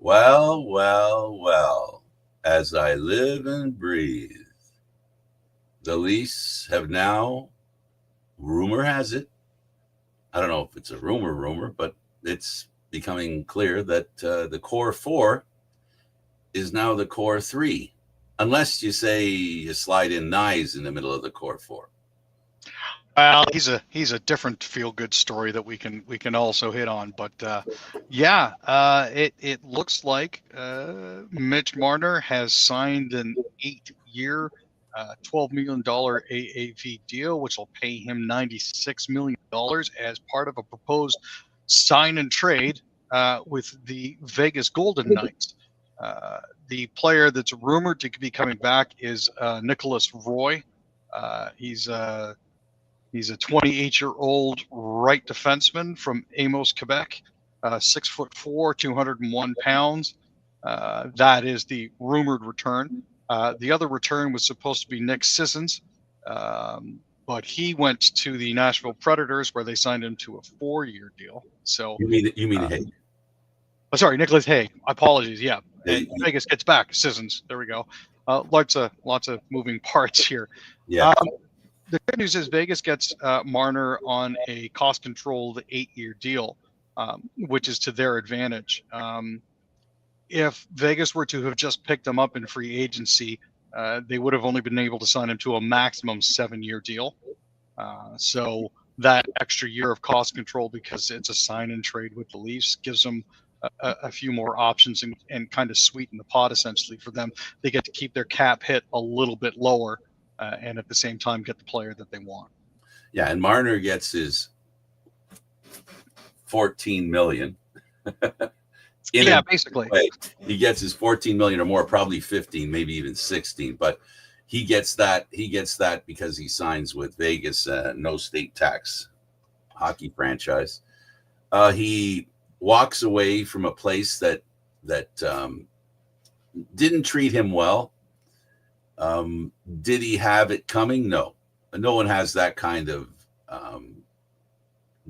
Well, well, well. As I live and breathe, the Leafs have now, rumor has it, I don't know if it's a rumor, but it's becoming clear that the core four is now the core three, unless you say you slide in Nyes in the middle of the core four. Well, he's a different feel good story that we can also hit on, but it looks like Mitch Marner has signed an 8-year, $12 million AAV deal, which will pay him $96 million as part of a proposed sign and trade with the Vegas Golden Knights. The player that's rumored to be coming back is Nicholas Roy. He's a 28-year-old right defenseman from Amos, Quebec, 6'4", 201 pounds. That is the rumored return. The other return was supposed to be Nick Sissons, but he went to the Nashville Predators, where they signed him to a 4-year deal. So you mean Hay? Oh, sorry, Nicholas Hay. Apologies. Yeah, and Vegas gets back Sissons. There we go. Lots of moving parts here. Yeah. The good news is Vegas gets Marner on a cost-controlled 8-year deal, which is to their advantage. If Vegas were to have just picked him up in free agency, they would have only been able to sign him to a maximum 7-year deal. So that extra year of cost control, because it's a sign and trade with the Leafs, gives them a few more options and kind of sweeten the pot essentially for them. They get to keep their cap hit a little bit lower. And at the same time, get the player that they want. Yeah, and Marner gets his $14 million. Basically, he gets his $14 million or more, probably 15, maybe even 16. But he gets that. He gets that because he signs with Vegas, no state tax hockey franchise. He walks away from a place that didn't treat him well. Did he have it coming? No one has that kind of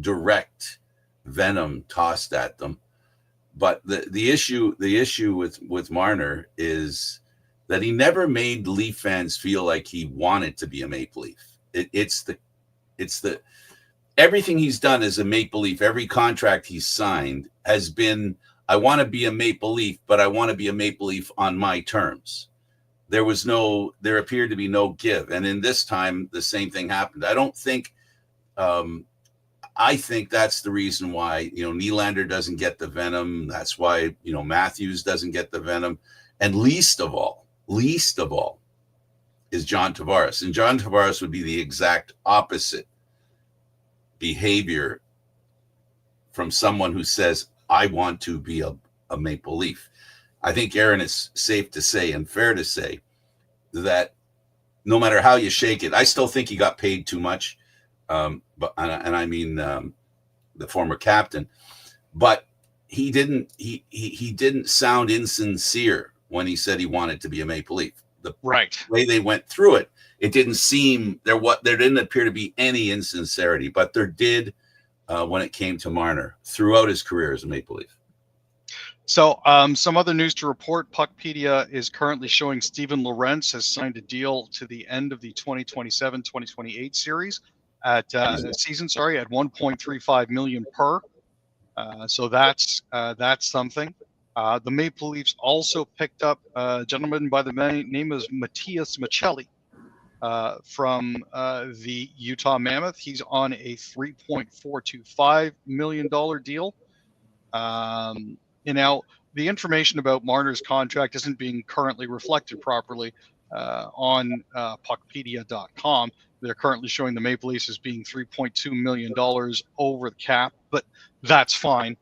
direct venom tossed at them. But the issue with Marner is that he never made Leaf fans feel like he wanted to be a Maple Leaf. It's the everything he's done as a Maple Leaf, every contract he's signed has been, I want to be a Maple Leaf, but I want to be a Maple Leaf on my terms. There appeared to be no give. And in this time, the same thing happened. I think that's the reason why, Nylander doesn't get the venom. That's why, Matthews doesn't get the venom. And least of all is John Tavares. And John Tavares would be the exact opposite behavior from someone who says, I want to be a Maple Leaf. I think, Aaron, it's safe to say and fair to say that no matter how you shake it, I still think he got paid too much. But I mean the former captain, but he didn't sound insincere when he said he wanted to be a Maple Leaf. The way they went through it, it didn't seem there didn't appear to be any insincerity, but there did when it came to Marner throughout his career as a Maple Leaf. So some other news to report. Puckpedia is currently showing Steven Lorentz has signed a deal to the end of the 2027-2028 series at season, at $1.35 million per. So that's something. The Maple Leafs also picked up a gentleman by the name of Matias Maccelli from the Utah Mammoth. He's on a $3.425 million deal. Now, the information about Marner's contract isn't being currently reflected properly on puckpedia.com. They're currently showing the Maple Leafs as being $3.2 million over the cap, but that's fine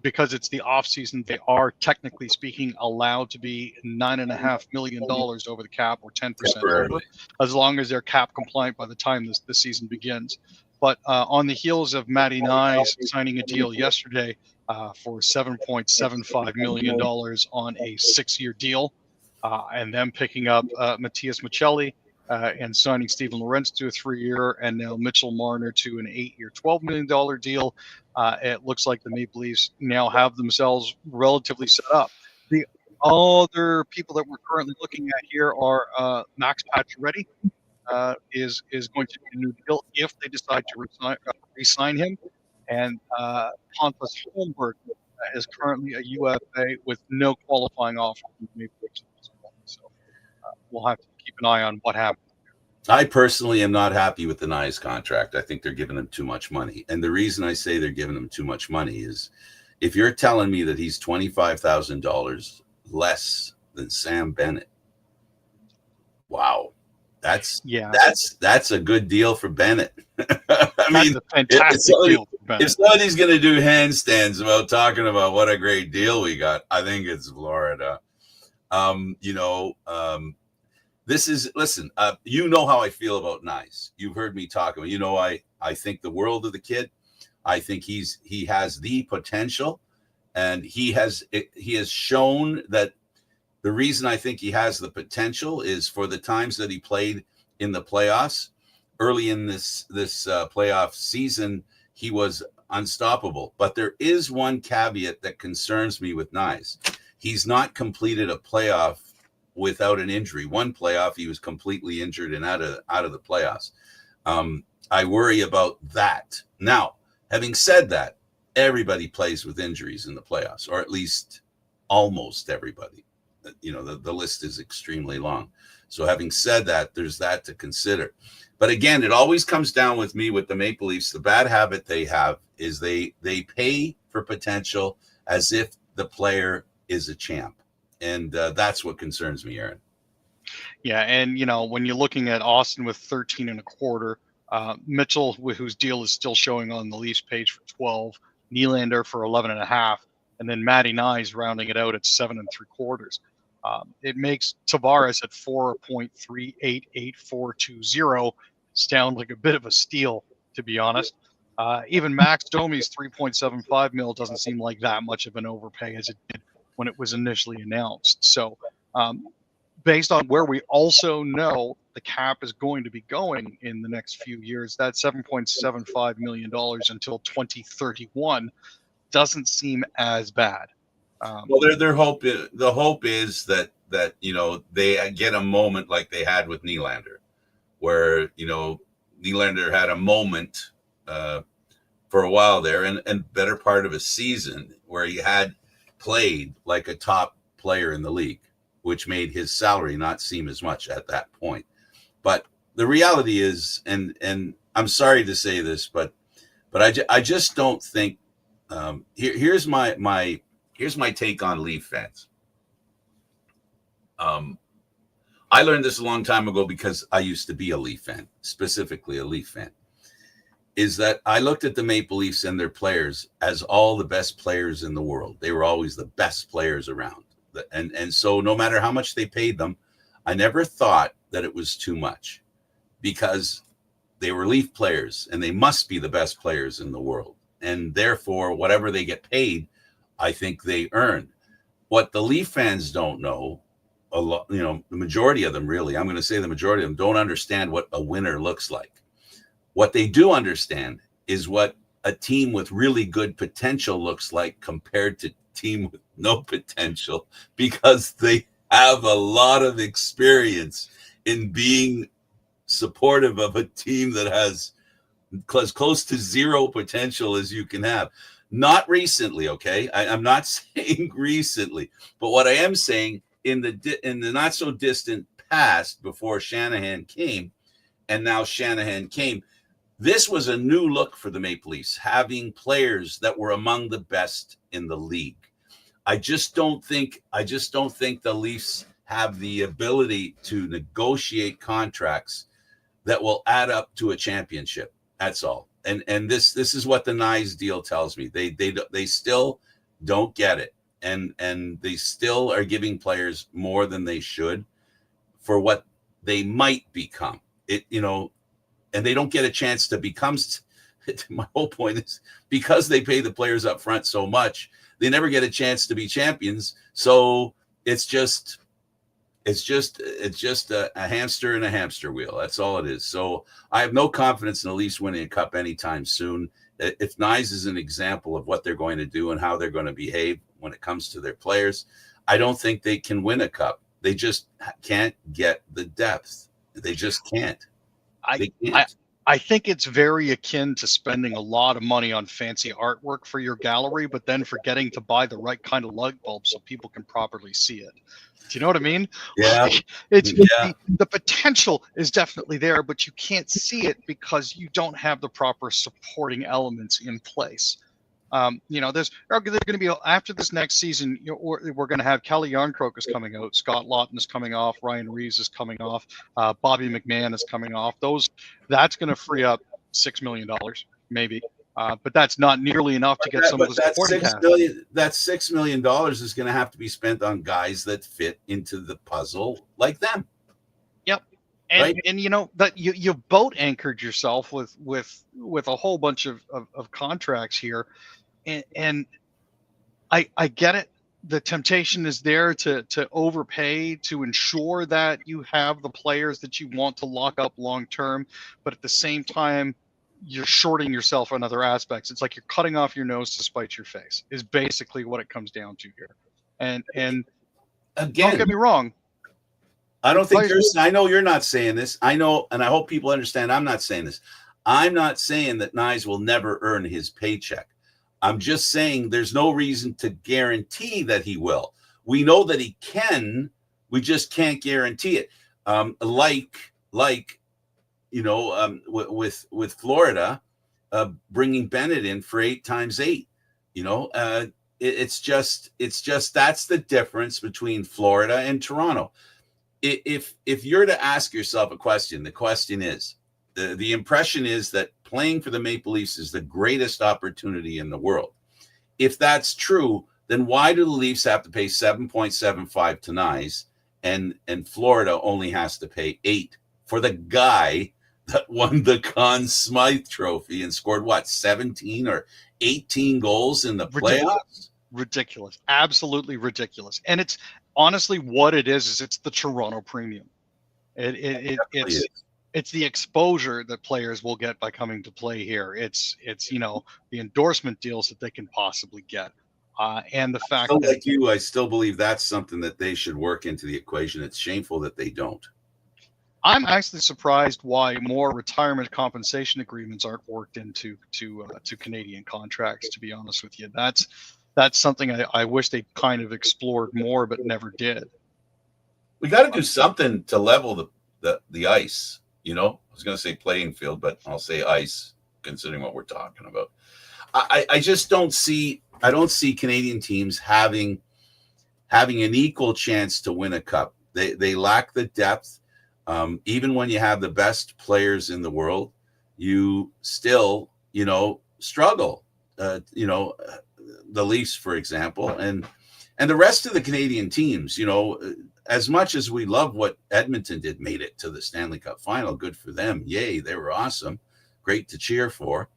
because it's the offseason. They are, technically speaking, allowed to be $9.5 million over the cap, or 10% over, as long as they're cap compliant by the time the season begins. But on the heels of Matty Nyes signing a deal yesterday for $7.75 million on a 6-year deal, and them picking up Matias Maccelli, and signing Steven Lorentz to a 3-year, and now Mitchell Marner to an 8-year, $12 million deal. It looks like the Maple Leafs now have themselves relatively set up. The other people that we're currently looking at here are Max Pacioretty is going to be a new deal if they decide to re-sign him, and Pontus Holmberg is currently a UFA with no qualifying offer from the Maple Leafs at this point. So we'll have to keep an eye on what happens. I personally am not happy with the Nyes contract. I think they're giving him too much money. And the reason I say they're giving him too much money is if you're telling me that he's $25,000 less than Sam Bennett, wow. That's a good deal for Bennett. I mean, a fantastic deal for Bennett. If somebody's going to do handstands about talking about what a great deal we got, I think it's Florida. Listen, you know how I feel about Nyes. You've heard me talk about, I think the world of the kid. I think he has the potential, and he has shown that. The reason I think he has the potential is for the times that he played in the playoffs. Early in this playoff season, he was unstoppable. But there is one caveat that concerns me with Nyes. He's not completed a playoff without an injury. One playoff, he was completely injured and out of the playoffs. I worry about that. Now, having said that, everybody plays with injuries in the playoffs, or at least almost everybody. The list is extremely long. So having said that, there's that to consider. But again, it always comes down with me with the Maple Leafs. The bad habit they have is they pay for potential as if the player is a champ. And that's what concerns me, Aaron. Yeah, and when you're looking at Austin with 13 and a quarter, Mitchell, whose deal is still showing on the Leafs page for 12, Nylander for 11 and a half, and then Matty Nyes rounding it out at 7 3/4. It makes Tavares at 4.388420 sound like a bit of a steal, to be honest. Even Max Domi's 3.75 mil doesn't seem like that much of an overpay as it did when it was initially announced. So based on where we also know the cap is going to be going in the next few years, that $7.75 million until 2031 doesn't seem as bad. Well, the hope is that they get a moment like they had with Nylander, where Nylander had a moment for a while there, and better part of a season where he had played like a top player in the league, which made his salary not seem as much at that point. But the reality is, and I'm sorry to say this, but I just don't think. Here's my take on Leaf fans. I learned this a long time ago because I used to be a Leaf fan, specifically a Leaf fan, is that I looked at the Maple Leafs and their players as all the best players in the world. They were always the best players around. And so no matter how much they paid them, I never thought that it was too much because they were Leaf players and they must be the best players in the world. And therefore, whatever they get paid, I think they earn. What the Leaf fans don't know, a lot, the majority of them really, I'm going to say the majority of them don't understand what a winner looks like. What they do understand is what a team with really good potential looks like compared to a team with no potential, because they have a lot of experience in being supportive of a team that has close to zero potential as you can have. Not recently, okay? I'm not saying recently, but what I am saying in the not so distant past, before Shanahan came, and now Shanahan came, this was a new look for the Maple Leafs, having players that were among the best in the league. I just don't think the Leafs have the ability to negotiate contracts that will add up to a championship. That's all. And this is what the Nyes deal tells me. They still don't get it, and they still are giving players more than they should for what they might become. And they don't get a chance to become. My whole point is, because they pay the players up front so much, they never get a chance to be champions. So it's It's just a hamster in a hamster wheel. That's all it is. So I have no confidence in the Leafs winning a cup anytime soon. If Nyes is an example of what they're going to do and how they're going to behave when it comes to their players, I don't think they can win a cup. They just can't get the depth. They just can't. They can't. I think it's very akin to spending a lot of money on fancy artwork for your gallery, but then forgetting to buy the right kind of light bulb so people can properly see it. Do you know what I mean? Yeah. The potential is definitely there, but you can't see it because you don't have the proper supporting elements in place. There's going to be, after this next season, we're going to have Kelly Yarncroke is coming out, Scott Lawton is coming off, Ryan Reeves is coming off, Bobby McMahon is coming off. That's going to free up $6 million, maybe. But that's not nearly enough to get some of the supporting cast. That $6 million is going to have to be spent on guys that fit into the puzzle like them. Yep. And that you boat anchored yourself with a whole bunch of contracts here. And I get it. The temptation is there to overpay to ensure that you have the players that you want to lock up long term, but at the same time, you're shorting yourself on other aspects. It's like you're cutting off your nose to spite your face, is basically what it comes down to here. And again, don't get me wrong. I don't think I know you're not saying this. I know, and I hope people understand I'm not saying this. I'm not saying that Nyes will never earn his paycheck. I'm just saying there's no reason to guarantee that he will. We know that he can. We just can't guarantee it. With Florida, bringing Bennett in for 8 times 8. It's just that's the difference between Florida and Toronto. If you're to ask yourself a question, the question is, the impression is that playing for the Maple Leafs is the greatest opportunity in the world. If that's true, then why do the Leafs have to pay 7.75 to Nyes and Florida only has to pay 8 for the guy that won the Conn Smythe Trophy and scored 17 or 18 goals in the playoffs? Ridiculous. Absolutely ridiculous. And it's honestly what it is it's the Toronto premium. It's the exposure that players will get by coming to play here. It's the endorsement deals that they can possibly get. And the fact that, like you, I still believe that's something that they should work into the equation. It's shameful that they don't. I'm actually surprised why more retirement compensation agreements aren't worked into to Canadian contracts, to be honest with you. That's something I wish they kind of explored more, but never did. We got to do something to level the ice. I was going to say playing field, but I'll say ice, considering what we're talking about. I just don't see Canadian teams having an equal chance to win a cup. They lack the depth. Even when you have the best players in the world, you still, struggle. The Leafs, for example, and the rest of the Canadian teams, as much as we love what Edmonton did, made it to the Stanley Cup final. Good for them. Yay. They were awesome. Great to cheer for.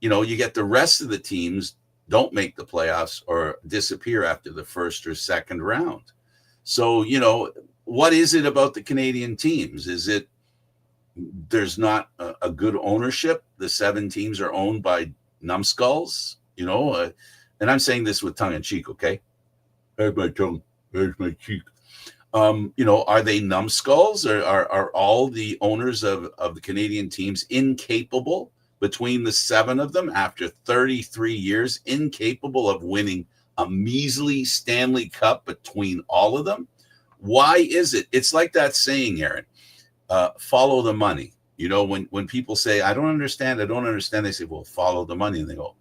You get the rest of the teams don't make the playoffs or disappear after the first or second round. So, what is it about the Canadian teams? Is it there's not a good ownership? The 7 teams are owned by numbskulls, and I'm saying this with tongue in cheek, okay? There's my tongue. There's my cheek. Are they numbskulls? Or are all the owners of the Canadian teams incapable, between the 7 of them, after 33 years, incapable of winning a measly Stanley Cup between all of them? Why is it? It's like that saying, Aaron, follow the money. When people say, I don't understand, they say, well, follow the money. And they go,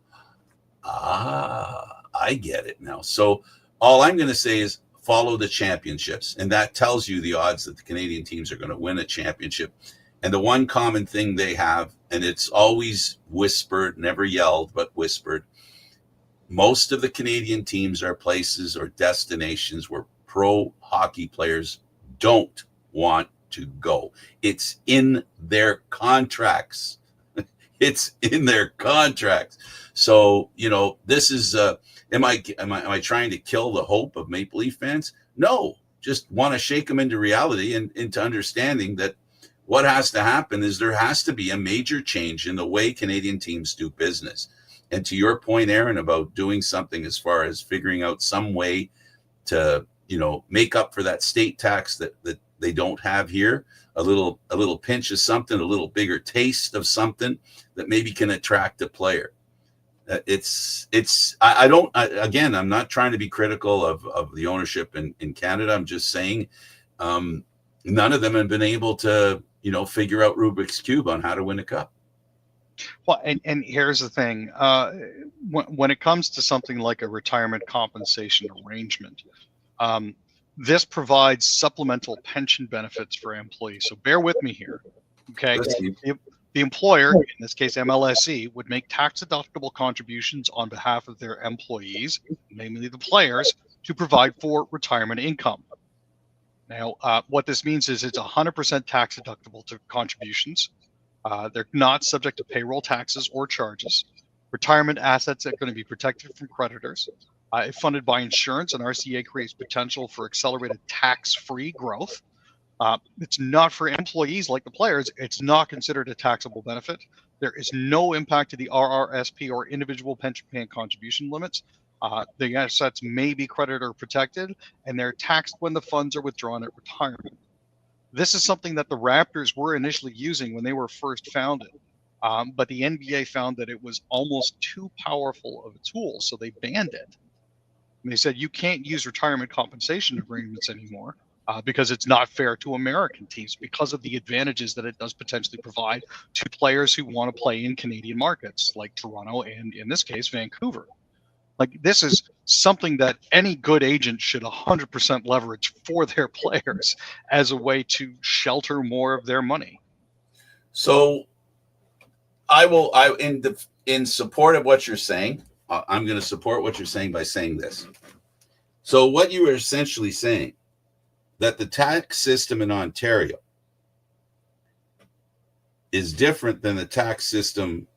I get it now. So all I'm going to say is follow the championships. And that tells you the odds that the Canadian teams are going to win a championship. And the one common thing they have, and it's always whispered, never yelled, but whispered, most of the Canadian teams are places or destinations where pro hockey players don't want to go. It's in their contracts. It's in their contracts. So, this is, am I trying to kill the hope of Maple Leaf fans? No, just want to shake them into reality and into understanding that what has to happen is there has to be a major change in the way Canadian teams do business. And to your point, Aaron, about doing something as far as figuring out some way to, make up for that state tax that they don't have here, a little pinch of something, a little bigger taste of something that maybe can attract a player. I'm not trying to be critical of the ownership in Canada. I'm just saying none of them have been able to, figure out Rubik's Cube on how to win a cup. Well, and here's the thing. When it comes to something like a retirement compensation arrangement, this provides supplemental pension benefits for employees. So bear with me here. Okay. The employer, in this case MLSE, would make tax-deductible contributions on behalf of their employees, namely the players, to provide for retirement income. Now, what this means is it's 100% tax-deductible to contributions. They're not subject to payroll taxes or charges. Retirement assets are going to be protected from creditors. Funded by insurance, and RCA creates potential for accelerated tax-free growth. It's not for employees like the players. It's not considered a taxable benefit. There is no impact to the RRSP or individual pension plan contribution limits. The assets may be creditor protected, and they're taxed when the funds are withdrawn at retirement. This is something that the Raptors were initially using when they were first founded, but the NBA found that it was almost too powerful of a tool, so they banned it. And they said you can't use retirement compensation agreements anymore. Because it's not fair to American teams because of the advantages that it does potentially provide to players who want to play in Canadian markets like Toronto and, in this case, Vancouver. Like, this is something that any good agent should 100% leverage for their players as a way to shelter more of their money. So in support of what you're saying, I'm going to support what you're saying by saying this. So what you are essentially saying, that the tax system in Ontario is different than the tax system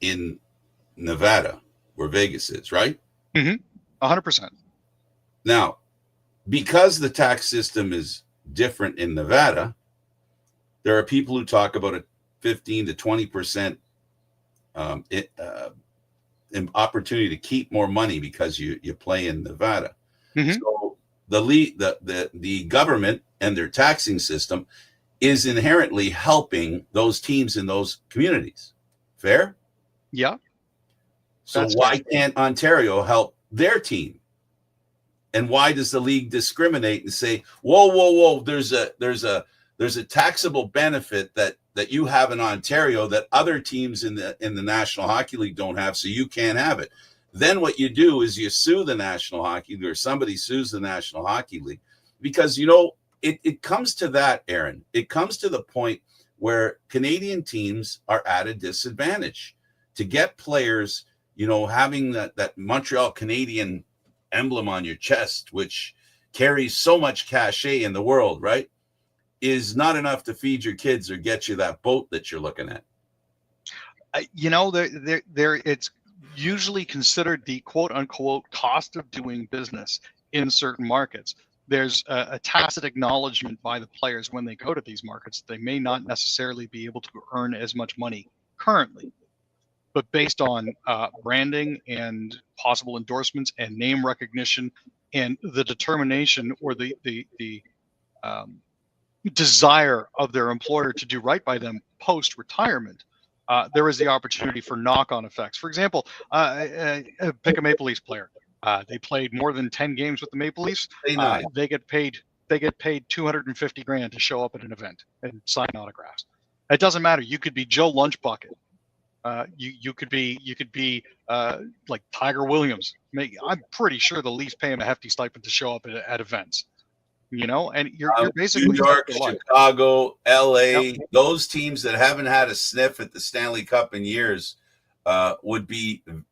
in Nevada, where Vegas is, right? 100%. Now, because the tax system is different in Nevada, there are people who talk about a 15 to 20% opportunity to keep more money because you play in Nevada. So the government and their taxing system is inherently helping those teams in those communities. Fair? Yeah. So why can't Ontario help their team? And why does the league discriminate and say, whoa, there's a taxable benefit that you have in Ontario that other teams in the National Hockey League don't have, so you can't have it. Then what you do is you sue the National Hockey League, or somebody sues the National Hockey League, because, it comes to that, Aaron. It comes to the point where Canadian teams are at a disadvantage to get players, having that Montreal Canadian emblem on your chest, which carries so much cachet in the world, right, is not enough to feed your kids or get you that boat that you're looking at. It's usually considered the quote unquote cost of doing business in certain markets. There's a tacit acknowledgement by the players when they go to these markets. They may not necessarily be able to earn as much money currently, but based on branding and possible endorsements and name recognition and the determination or the desire of their employer to do right by them post-retirement, there is the opportunity for knock-on effects. For example, pick a Maple Leafs player. They played more than 10 games with the Maple Leafs. They get paid $250,000 to show up at an event and sign autographs. It doesn't matter. You could be Joe Lunchbucket. You could be like Tiger Williams. I'm pretty sure the Leafs pay him a hefty stipend to show up at events. And you're basically New York, Chicago, LA, those teams that haven't had a sniff at the Stanley Cup in years would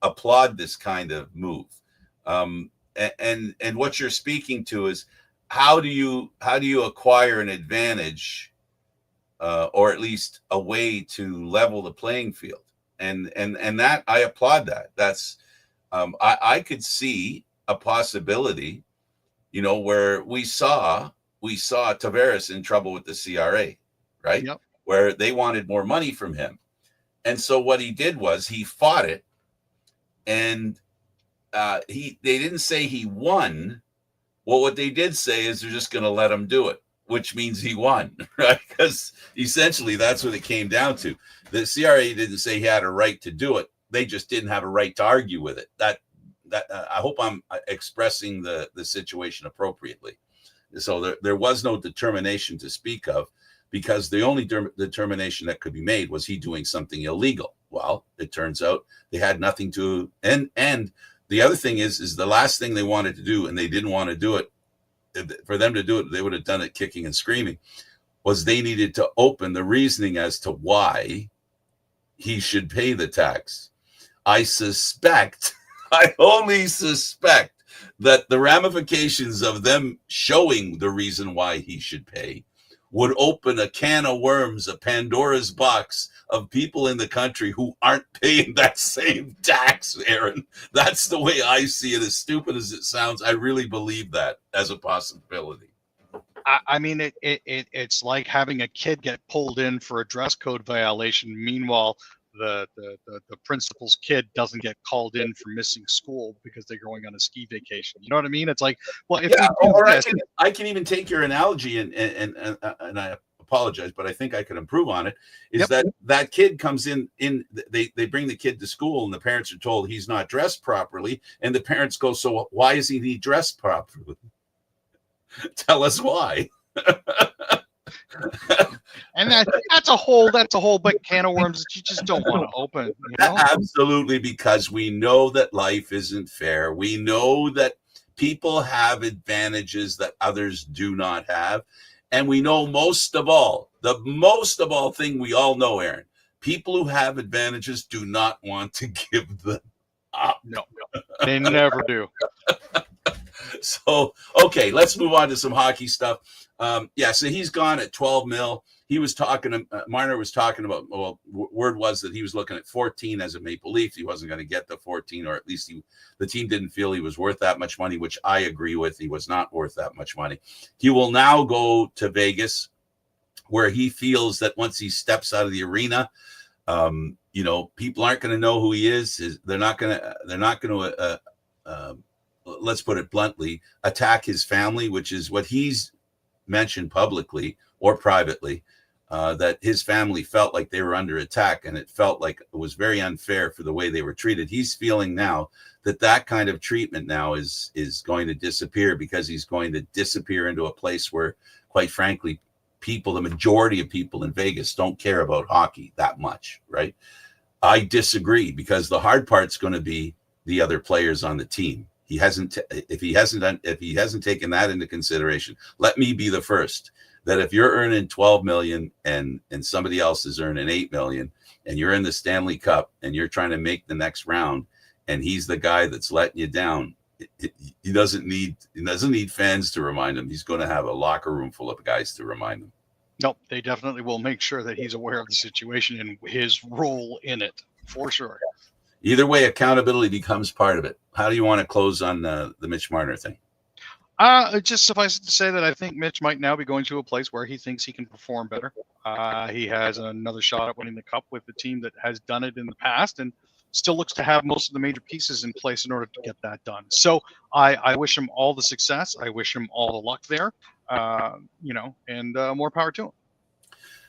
applaud this kind of move. And what you're speaking to is how do you acquire an advantage, or at least a way to level the playing field? And that I applaud that. That's I could see a possibility where we saw Tavares in trouble with the CRA, right? Yep. Where they wanted more money from him. And so what he did was he fought it, and they didn't say he won. Well, what they did say is they're just going to let him do it, which means he won, right? Because essentially that's what it came down to. The CRA didn't say he had a right to do it. They just didn't have a right to argue with it. I hope I'm expressing the situation appropriately. So there was no determination to speak of, because the only determination that could be made was he doing something illegal. Well, it turns out they had nothing to, and the other thing is the last thing they wanted to do, and they didn't want to do it, for them to do it, they would have done it kicking and screaming, was they needed to open the reasoning as to why he should pay the tax. I only suspect that the ramifications of them showing the reason why he should pay would open a can of worms, a Pandora's box of people in the country who aren't paying that same tax, Aaron. That's the way I see it. As stupid as it sounds, I really believe that as a possibility. I mean, it's like having a kid get pulled in for a dress code violation. Meanwhile, the principal's kid doesn't get called in for missing school because they're going on a ski vacation. You know what I mean? It's like, well, if I can even take your analogy, and I apologize, but I think I could improve on it. Is that kid comes in they bring the kid to school, and the parents are told he's not dressed properly, and the parents go, so why isn't he dressed properly? Tell us why. And that's a whole big can of worms that you just don't want to open. Absolutely, because we know that life isn't fair. We know that people have advantages that others do not have. And we know most of all thing we all know, Aaron, people who have advantages do not want to give them up. No, they never do. So, okay, let's move on to some hockey stuff. So he's gone at 12 mil. He was talking, Marner was talking about, word was that he was looking at 14 as a Maple Leaf. He wasn't going to get the 14, or at least the team didn't feel he was worth that much money, which I agree with. He was not worth that much money. He will now go to Vegas, where he feels that once he steps out of the arena, people aren't going to know who he is. They're not going to, let's put it bluntly, attack his family, which is what he's mentioned publicly or privately, that his family felt like they were under attack, and it felt like it was very unfair for the way they were treated. He's feeling now that kind of treatment now is going to disappear, because he's going to disappear into a place where, quite frankly, the majority of people in Vegas don't care about hockey that much, right? I disagree, because the hard part's going to be the other players on the team. If he hasn't taken that into consideration, let me be the first, that if you're earning 12 million and somebody else is earning 8 million, and you're in the Stanley Cup and you're trying to make the next round, and he's the guy that's letting you down, he doesn't need fans to remind him. He's going to have a locker room full of guys to remind him. Nope, they definitely will make sure that he's aware of the situation and his role in it, for sure. Either way, accountability becomes part of it. How do you want to close on the Mitch Marner thing? It just suffices to say that I think Mitch might now be going to a place where he thinks he can perform better. He has another shot at winning the Cup with the team that has done it in the past, and still looks to have most of the major pieces in place in order to get that done. So I wish him all the success. I wish him all the luck there, and more power to him.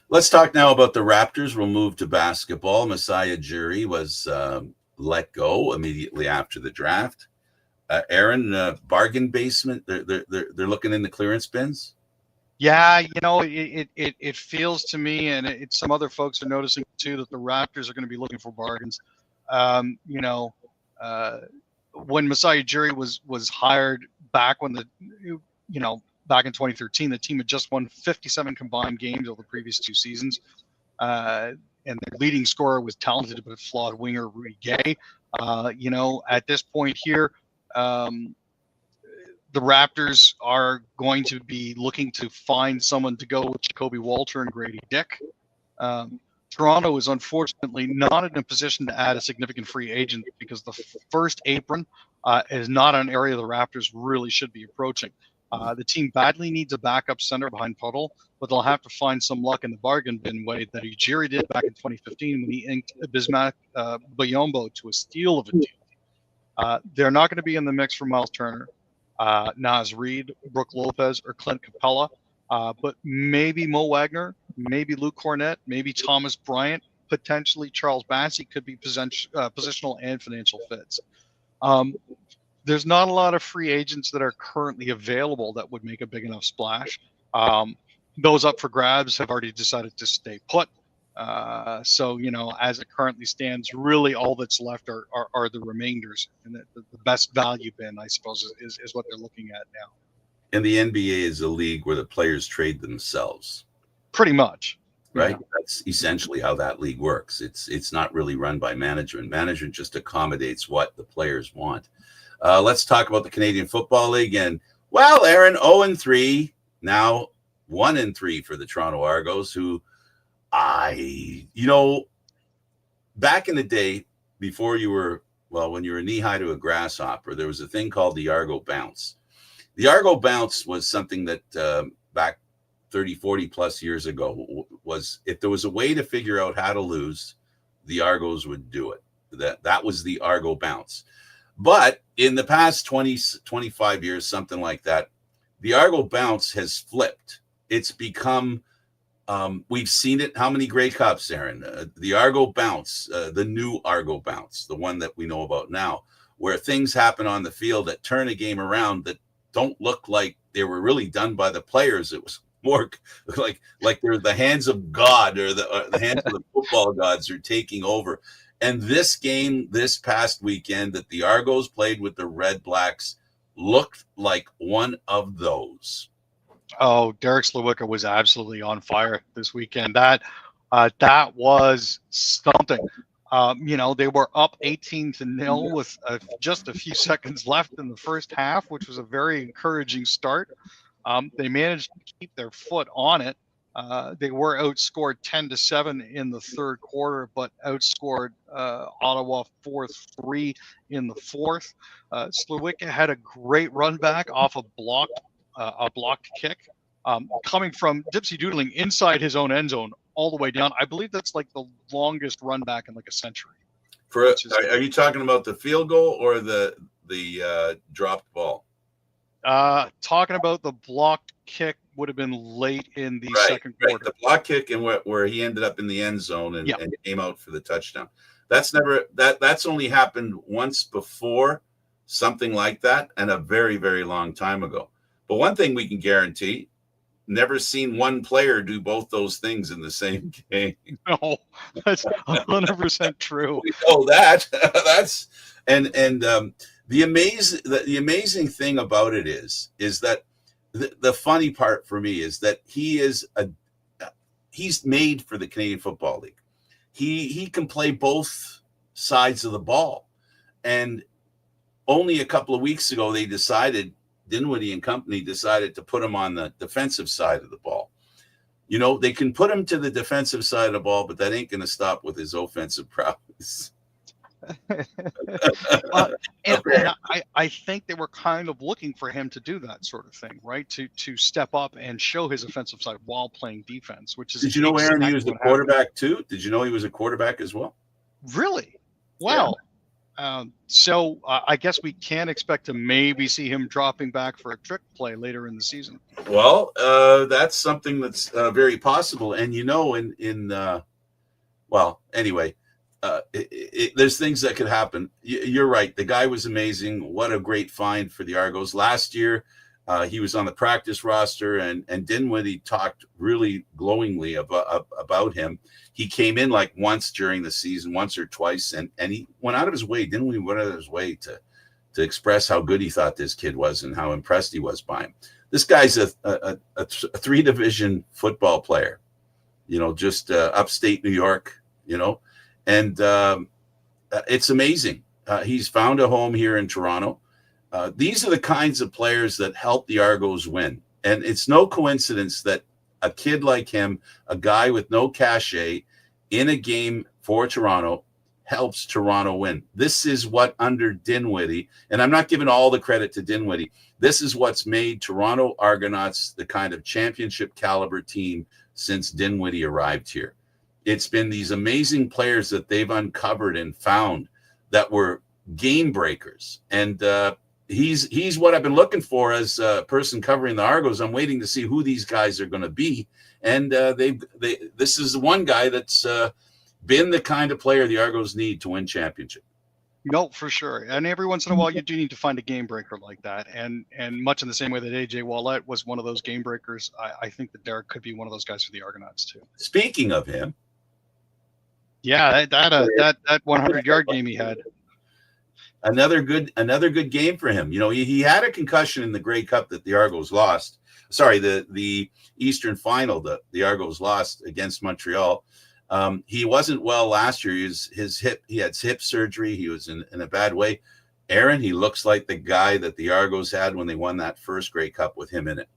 Let's talk now about the Raptors. We'll move to basketball. Masai Ujiri was let go immediately after the draft. Aaron, bargain basement. They're looking in the clearance bins. Yeah, it feels to me, and some other folks are noticing too, that the Raptors are going to be looking for bargains. When Masai Ujiri was hired back when back in 2013, the team had just won 57 combined games over the previous 2 seasons. And their leading scorer was talented but flawed winger Rudy Gay. At this point here, the Raptors are going to be looking to find someone to go with Jacoby Walter and Grady Dick. Toronto is unfortunately not in a position to add a significant free agent, because the first apron is not an area the Raptors really should be approaching. The team badly needs a backup center behind Puddle, but they'll have to find some luck in the bargain bin way that Ujiri did back in 2015 when he inked Bismack Bayombo to a steal of a deal. They're not going to be in the mix for Miles Turner, Naz Reid, Brooke Lopez, or Clint Capella, but maybe Mo Wagner, maybe Luke Cornett, maybe Thomas Bryant, potentially Charles Bassey could be positional and financial fits. There's not a lot of free agents that are currently available that would make a big enough splash. Those up for grabs have already decided to stay put. So, as it currently stands, really all that's left are the remainders. And the best value bin, I suppose, is what they're looking at now. And the NBA is a league where the players trade themselves. Pretty much. Right? Yeah. That's essentially how that league works. It's not really run by management. Management just accommodates what the players want. Let's talk about the Canadian Football League. And, well, Aaron, 0-3, now 1-3 for the Toronto Argos, who back in the day, before when you were knee-high to a grasshopper, there was a thing called the Argo Bounce. The Argo Bounce was something that back 30, 40 plus years ago was, if there was a way to figure out how to lose, the Argos would do it. That was the Argo Bounce. But in the past 20, 25 years, something like that, the Argo Bounce has flipped. It's become, we've seen it. How many Grey Cups, Aaron? The Argo Bounce, the new Argo Bounce, the one that we know about now, where things happen on the field that turn a game around that don't look like they were really done by the players. It was more like they're the hands of God, or the hands of the football gods are taking over. And this game this past weekend that the Argos played with the Red Blacks looked like one of those. Oh, Derek Slawicka was absolutely on fire this weekend. That was something. They were up 18-0 with just a few seconds left in the first half, which was a very encouraging start. They managed to keep their foot on it. They were outscored 10-7 in the third quarter, but outscored Ottawa 4-3 in the fourth. Slawicka had a great run back off a blocked kick, coming from Dipsy Doodling inside his own end zone all the way down. I believe that's like the longest run back in like a century. Are you talking about the field goal or the dropped ball? Talking about the blocked kick would have been late in the second quarter. The block kick and where he ended up in the end zone and came out for the touchdown. That's only happened once before, something like that, and a very, very long time ago. But one thing we can guarantee, never seen one player do both those things in the same game. No, that's 100% true. We know that. The amazing thing about it is that the funny part for me is that he's made for the Canadian Football League. He can play both sides of the ball. And only a couple of weeks ago, Dinwiddie and company decided to put him on the defensive side of the ball. They can put him to the defensive side of the ball, but that ain't going to stop with his offensive prowess. I think they were kind of looking for him to do that sort of thing, right? To step up and show his offensive side while playing defense, which is. Did you know, Aaron, he was a quarterback too? Did you know he was a quarterback as well? Really? Wow. Yeah. So I guess we can expect to maybe see him dropping back for a trick play later in the season. Well, that's something that's very possible. And anyway. There's things that could happen. You're right. The guy was amazing. What a great find for the Argos. Last year, he was on the practice roster, and Dinwiddie talked really glowingly about him. He came in like once during the season, once or twice, and he went out of his way. Dinwiddie went out of his way to express how good he thought this kid was and how impressed he was by him. This guy's a three-division football player, just upstate New York, And it's amazing. He's found a home here in Toronto. These are the kinds of players that help the Argos win. And it's no coincidence that a kid like him, a guy with no cachet in a game for Toronto, helps Toronto win. This is what under Dinwiddie, and I'm not giving all the credit to Dinwiddie, this is what's made Toronto Argonauts the kind of championship caliber team since Dinwiddie arrived here. It's been these amazing players that they've uncovered and found that were game breakers. And he's what I've been looking for as a person covering the Argos. I'm waiting to see who these guys are going to be. And this is the one guy that's been the kind of player the Argos need to win championship. No, for sure. And every once in a while, you do need to find a game breaker like that. And much in the same way that AJ Ouellette was one of those game breakers, I think that Derek could be one of those guys for the Argonauts too. Speaking of him, yeah, that 100-yard game he had. Another good game for him. You know, he had a concussion in the Grey Cup that the Argos lost. Sorry, the Eastern Final that the Argos lost against Montreal. He wasn't well last year. He had hip surgery. He was in a bad way. Aaron, he looks like the guy that the Argos had when they won that first Grey Cup with him in it.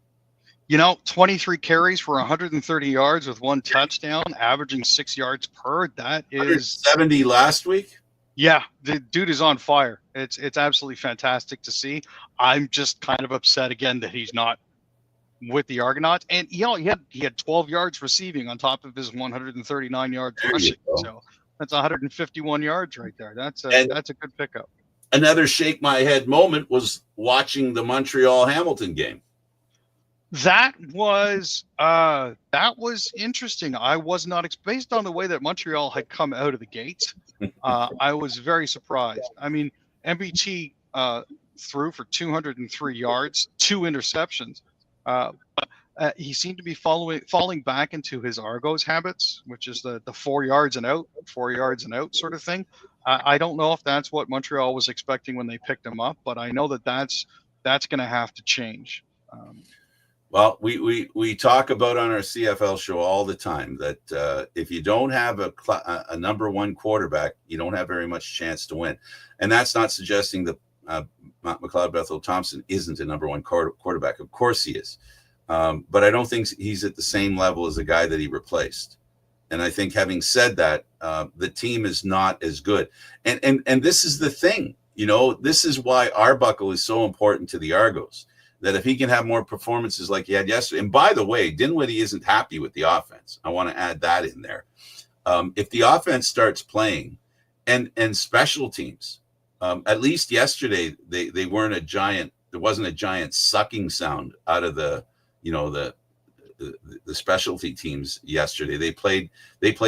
23 carries for 130 yards with 1 touchdown, averaging 6 yards per. That is 70 last week. Yeah, the dude is on fire. It's absolutely fantastic to see. I'm just kind of upset again that he's not with the Argonauts. And he had 12 yards receiving on top of his 139 yards rushing. So that's 151 yards right there. That's a good pickup. Another shake my head moment was watching the Montreal Hamilton game. That was interesting. I was not based on the way that Montreal had come out of the gates. I was very surprised. I mean, MBT threw for 203 yards, 2 interceptions. But he seemed to be falling back into his Argos habits, which is the 4 yards and out sort of thing. I don't know if that's what Montreal was expecting when they picked him up, but I know that's going to have to change. Well, we talk about on our CFL show all the time that if you don't have a number one quarterback, you don't have very much chance to win. And that's not suggesting that McLeod Bethel Thompson isn't a number one quarterback. Of course he is. But I don't think he's at the same level as the guy that he replaced. And I think having said that, the team is not as good. And this is the thing, this is why Arbuckle is so important to the Argos. That if he can have more performances like he had yesterday, and by the way, Dinwiddie isn't happy with the offense. I want to add that in there. If the offense starts playing and special teams, at least yesterday, they weren't a giant. There wasn't a giant sucking sound out of the specialty teams yesterday. They played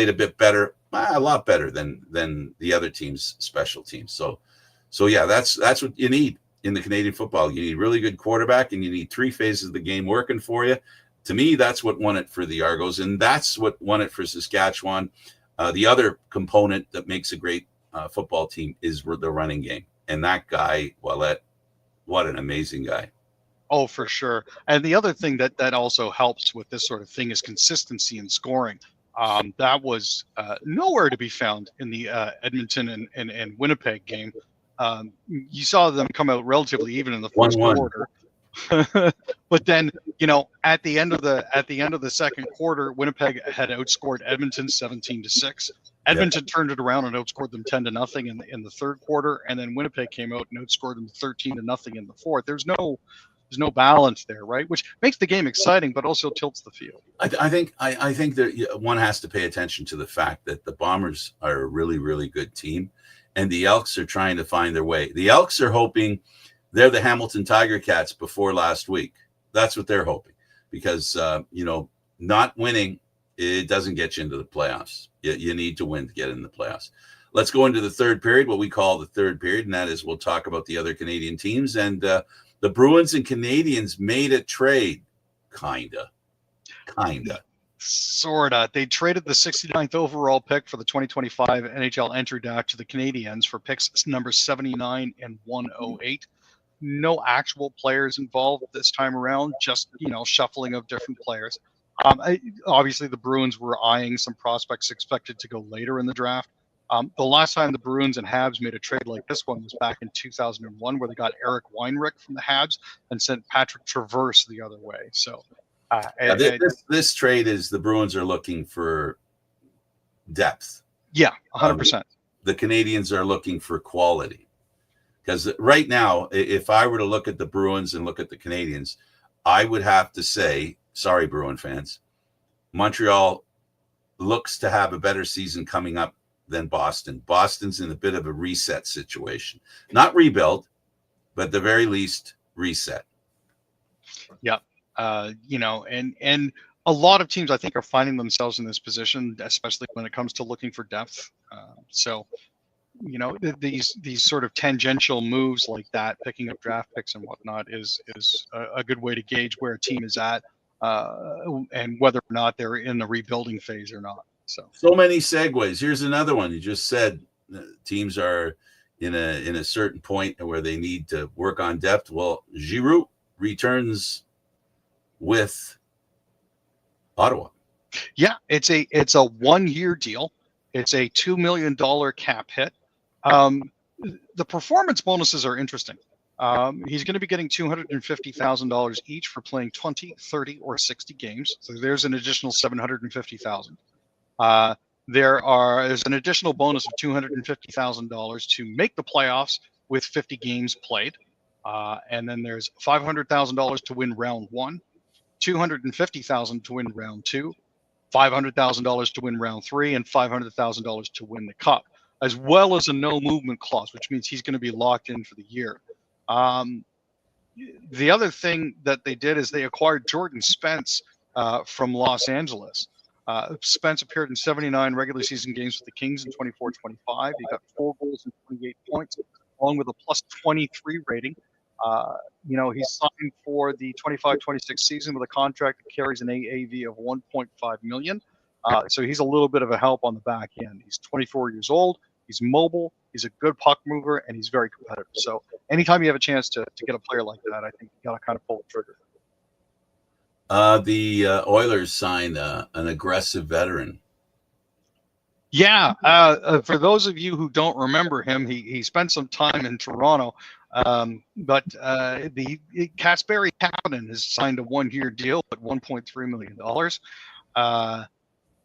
a bit better, a lot better than the other teams' special teams. So yeah, that's what you need. In the Canadian football, you need really good quarterback and you need 3 phases of the game working for you. To me, that's what won it for the Argos, and that's what won it for Saskatchewan. The other component that makes a great football team is the running game. And that guy, Ouellette, what an amazing guy. Oh, for sure. And the other thing that also helps with this sort of thing is consistency in scoring. That was nowhere to be found in the Edmonton and Winnipeg game. You saw them come out relatively even in the first quarter, but then at the end of the second quarter, Winnipeg had outscored Edmonton 17-6. Edmonton turned it around and outscored them 10-0 in the third quarter, and then Winnipeg came out and outscored them 13-0 in the fourth. There's no balance there, right? Which makes the game exciting, but also tilts the field. I think that one has to pay attention to the fact that the Bombers are a really, really good team. And the Elks are trying to find their way. The Elks are hoping they're the Hamilton Tiger Cats before last week. That's what they're hoping. Because, not winning, it doesn't get you into the playoffs. You need to win to get in the playoffs. Let's go into the third period, what we call the third period. And that is we'll talk about the other Canadian teams. And the Bruins and Canadians made a trade. Kinda. Sorta. They traded the 69th overall pick for the 2025 NHL entry draft to the Canadiens for picks number 79 and 108. No actual players involved this time around, just shuffling of different players. Obviously, the Bruins were eyeing some prospects expected to go later in the draft. The last time the Bruins and Habs made a trade like this one was back in 2001, where they got Eric Weinrich from the Habs and sent Patrick Traverse the other way. So. This trade is the Bruins are looking for depth. Yeah, 100%. the Canadians are looking for quality. Because right now, if I were to look at the Bruins and look at the Canadians, I would have to say, sorry, Bruin fans, Montreal looks to have a better season coming up than Boston. Boston's in a bit of a reset situation. Not rebuild, but at the very least, reset. Yeah. And a lot of teams, I think, are finding themselves in this position, especially when it comes to looking for depth. These sort of tangential moves like that, picking up draft picks and whatnot, is a good way to gauge where a team is at and whether or not they're in the rebuilding phase or not. So many segues. Here's another one. You just said teams are in a certain point where they need to work on depth. Well, Giroux returns with Ottawa. Yeah, it's a 1-year deal. It's a $2 million cap hit. The performance bonuses are interesting. He's going to be getting $250,000 each for playing 20, 30, or 60 games. So there's an additional $750,000. There's an additional bonus of $250,000 to make the playoffs with 50 games played. And then there's $500,000 to win round 1, $250,000 to win round 2, $500,000 to win round 3, and $500,000 to win the cup, as well as a no movement clause, which means he's going to be locked in for the year. The other thing that they did is they acquired Jordan Spence from Los Angeles. Spence appeared in 79 regular season games with the Kings in 24-25. He got 4 goals and 28 points, along with a plus 23 rating. He's signed for the 25-26 season with a contract that carries an AAV of $1.5 million. So he's a little bit of a help on the back end. He's 24 years old. He's mobile. He's a good puck mover, and he's very competitive. So anytime you have a chance to get a player like that, I think you got to kind of pull the trigger. The Oilers signed an aggressive veteran. Yeah. For those of you who don't remember him, he spent some time in Toronto. But the Kasperi Kapanen has signed a 1-year deal at $1.3 million.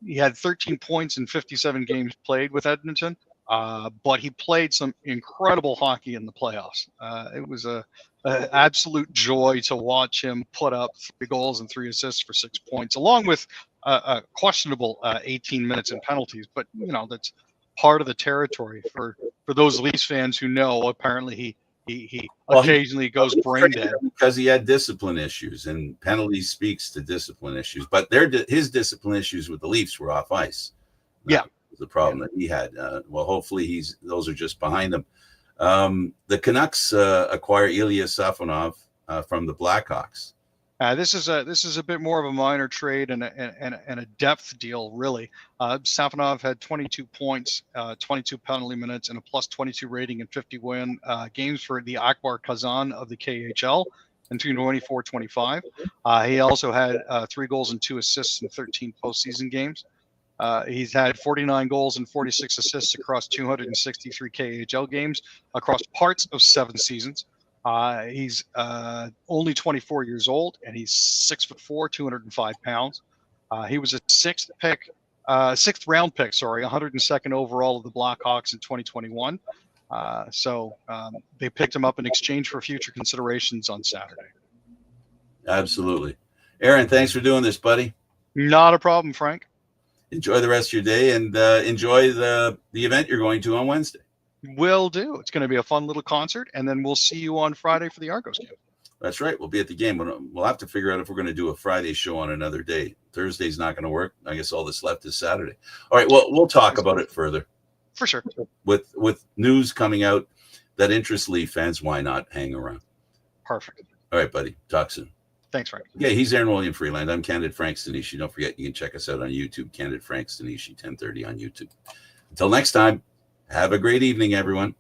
He had 13 points in 57 games played with Edmonton, but he played some incredible hockey in the playoffs. It was a absolute joy to watch him put up 3 goals and 3 assists for 6 points, along with a questionable 18 minutes in penalties. But that's part of the territory for those Leafs fans who know. Apparently, he occasionally goes brain dead because he had discipline issues, and penalties speaks to discipline issues. But his discipline issues with the Leafs were off ice. That was the problem that he had. Well, hopefully those are just behind him. The Canucks acquire Ilya Safonov from the Blackhawks. This is a bit more of a minor trade and a depth deal, really. Safonov had 22 points, 22 penalty minutes, and a plus 22 rating in 51 games for the Akbar Kazan of the KHL in 24-25. He also had 3 goals and 2 assists in 13 postseason games. He's had 49 goals and 46 assists across 263 KHL games across parts of 7 seasons. He's only 24 years old, and he's 6'4", 205 pounds. He was a 6th round pick, 102nd overall of the Blackhawks in 2021. So they picked him up in exchange for future considerations on Saturday. Absolutely. Aaron, thanks for doing this, buddy. Not a problem, Frank. Enjoy the rest of your day, and enjoy the event you're going to on Wednesday. Will do. It's going to be a fun little concert, and then we'll see you on Friday for the Argos game. That's right. We'll be at the game. We'll have to figure out if we're going to do a Friday show on another day. Thursday's not going to work. I guess all that's left is Saturday. All right. Well, we'll talk about it further. For sure. With news coming out that interests Leaf fans, why not hang around? Perfect. All right, buddy. Talk soon. Thanks, Frank. Yeah, he's Aaron William Freeland. I'm Candid Frank Stanishi. Don't forget, you can check us out on YouTube, Candid Frank Stanishi, 1030 on YouTube. Until next time, have a great evening, everyone.